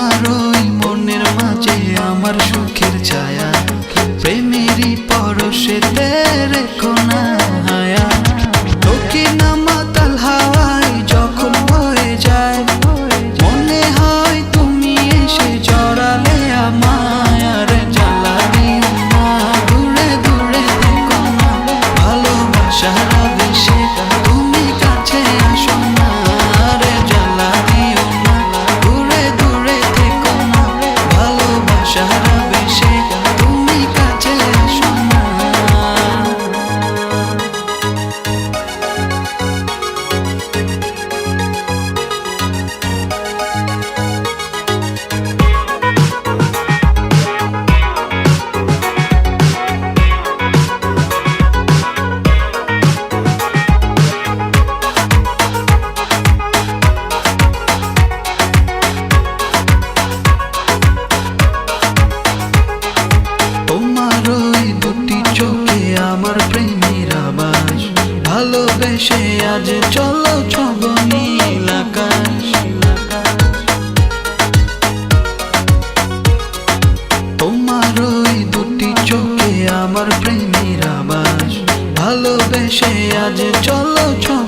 তোমার ওই মনের মাঝে আমার সুখের ছায়া, প্রেমেরই পরশেতে রেখো না হায়া। দক্ষিণা মাতাল হাওয়ায় যখন বয়ে যায়, মনে হয় তুমি এসে জড়ালে আমায়। আর জ্বালা দিও না, দূরে দূরে থেকো না, ভালোবাসার আবেশে তুমি কাছে আসো না। আর জ্বালা দিও না, দূরে দূরে থেকো না, ভালোবাসার আবেশে তুমি কাছে আসো না। তোমার ওই দুটি চোখে আমার প্রেমের আবাস, ভালোবেসে আজ চলো ছব নীল আকাশ। তোমার ওই দুটি চোখে আমার প্রেমের আবাস, ভালোবেসে আজ চলো ছব